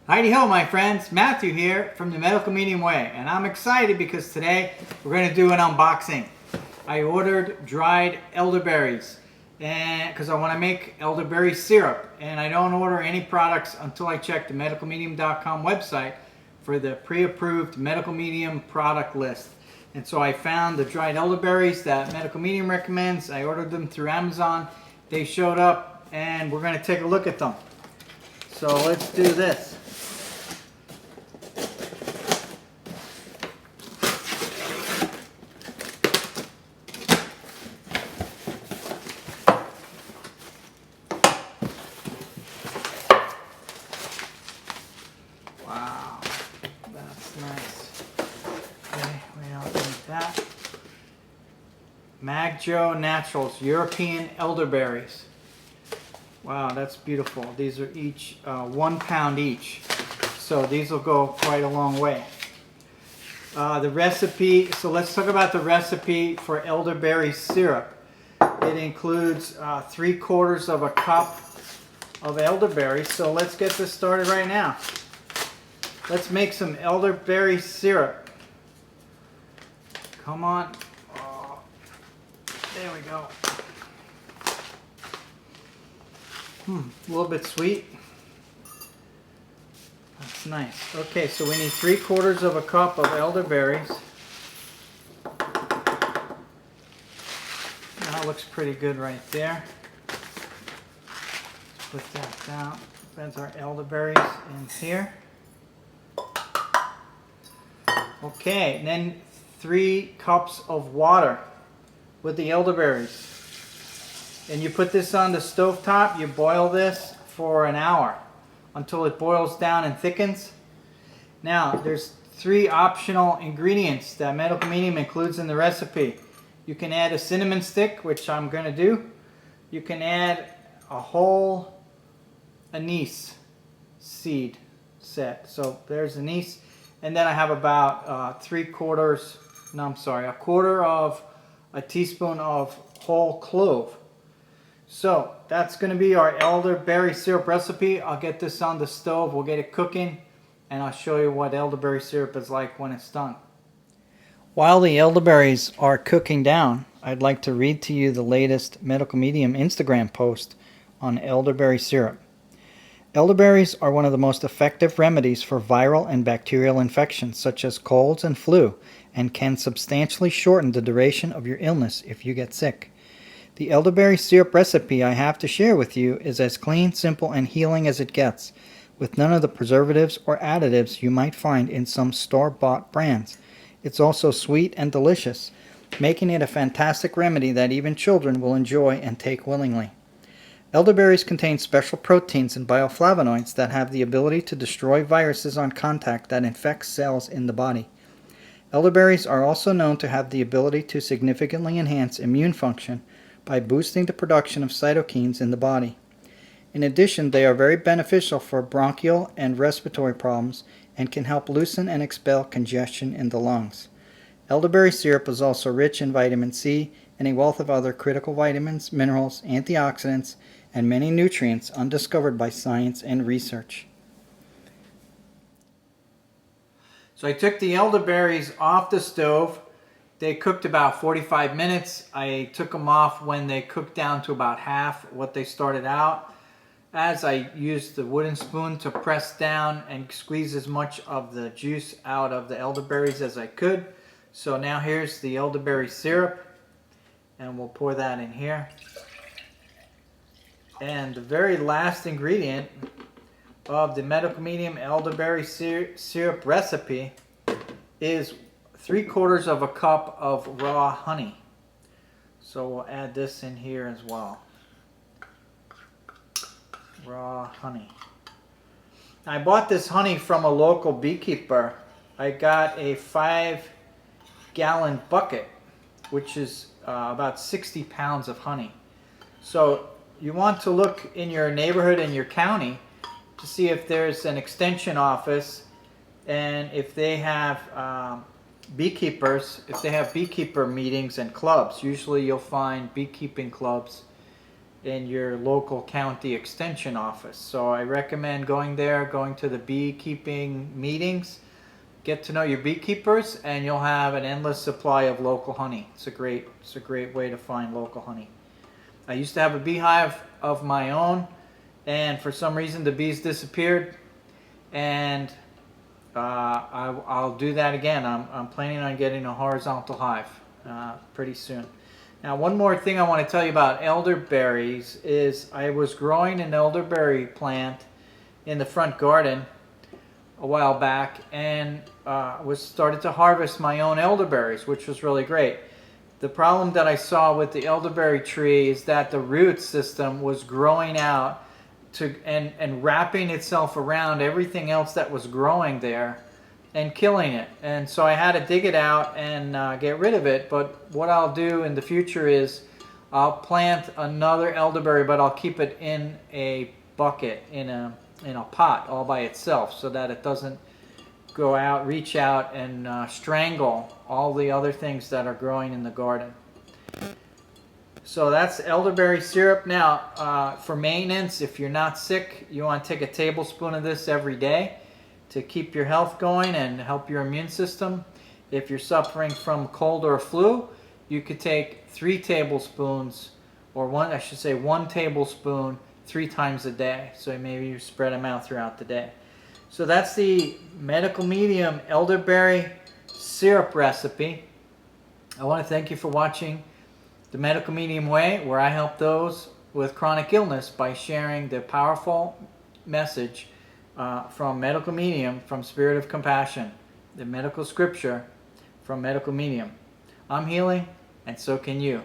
Heidi ho, my friends. Matthew here from the Medical Medium Way, and I'm excited because today we're going to do an unboxing. I ordered dried elderberries because I want to make elderberry syrup, and I don't order any products until I check the medicalmedium.com website for the pre-approved Medical Medium product list. And so I found the dried elderberries that Medical Medium recommends. I ordered them through Amazon. They showed up, and we're going to take a look at them. So let's do this. Wow, that's nice. Okay, we don't need that. Magjo Naturals European elderberries. Wow, that's beautiful. These are each 1 pound each. So these will go quite a long way. The recipe, so let's talk about the recipe for elderberry syrup. It includes 3/4 of a cup of elderberries. So let's get this started right now. Let's make some elderberry syrup. Come on. Oh, there we go. A little bit sweet. That's nice. Okay, so we need 3/4 of a cup of elderberries. That looks pretty good right there. Let's put that down. That's our elderberries in here. Okay, and then 3 cups of water with the elderberries. And you put this on the stovetop, you boil this for an hour until it boils down and thickens. Now, there's 3 optional ingredients that Medical Medium includes in the recipe. You can add a cinnamon stick, which I'm going to do. You can add a whole anise seed set. So there's anise. And then I have about a quarter of a teaspoon of whole clove. So that's going to be our elderberry syrup recipe. I'll get this on the stove, we'll get it cooking, and I'll show you what elderberry syrup is like when it's done. While the elderberries are cooking down, I'd like to read to you the latest Medical Medium Instagram post on elderberry syrup. Elderberries are one of the most effective remedies for viral and bacterial infections such as colds and flu, and can substantially shorten the duration of your illness if you get sick. The elderberry syrup recipe I have to share with you is as clean, simple, and healing as it gets, with none of the preservatives or additives you might find in some store-bought brands. It's also sweet and delicious, making it a fantastic remedy that even children will enjoy and take willingly. Elderberries contain special proteins and bioflavonoids that have the ability to destroy viruses on contact that infect cells in the body. Elderberries are also known to have the ability to significantly enhance immune function by boosting the production of cytokines in the body. In addition, they are very beneficial for bronchial and respiratory problems and can help loosen and expel congestion in the lungs. Elderberry syrup is also rich in vitamin C and a wealth of other critical vitamins, minerals, antioxidants, and many nutrients undiscovered by science and research. So I took the elderberries off the stove. They cooked about 45 minutes. I took them off when they cooked down to about half what they started out, as I used the wooden spoon to press down and squeeze as much of the juice out of the elderberries as I could. So now here's the elderberry syrup, and we'll pour that in here. And the very last ingredient of the Medical Medium elderberry syrup recipe is 3/4 of a cup of raw honey. So we'll add this in here as well. Raw honey. I bought this honey from a local beekeeper. I got a 5-gallon bucket, which is about 60 pounds of honey. So you want to look in your neighborhood and your county to see if there's an extension office, and if they have beekeepers, if they have beekeeper meetings and clubs. Usually you'll find beekeeping clubs in your local county extension office. So I recommend going there, going to the beekeeping meetings, get to know your beekeepers, and you'll have an endless supply of local honey. It's a great way to find local honey. I used to have a beehive of my own, and for some reason the bees disappeared, and I'll do that again. I'm planning on getting a horizontal hive pretty soon. Now, one more thing I want to tell you about elderberries is I was growing an elderberry plant in the front garden a while back, and started to harvest my own elderberries, which was really great. The problem that I saw with the elderberry tree is that the root system was growing out and wrapping itself around everything else that was growing there and killing it. And so I had to dig it out and get rid of it. But what I'll do in the future is I'll plant another elderberry, but I'll keep it in a bucket, in a pot all by itself, so that it doesn't reach out and strangle all the other things that are growing in the garden. So that's elderberry syrup. Now, for maintenance, if you're not sick, you want to take a tablespoon of this every day to keep your health going and help your immune system. If you're suffering from cold or flu, you could take 3 tablespoons, or 1 tablespoon 3 times a day. So maybe you spread them out throughout the day. So that's the medical medium elderberry syrup recipe. I want to thank you for watching The Medical Medium Way, where I help those with chronic illness by sharing the powerful message from Medical Medium, from Spirit of Compassion, the medical scripture from Medical Medium. I'm healing, and so can you.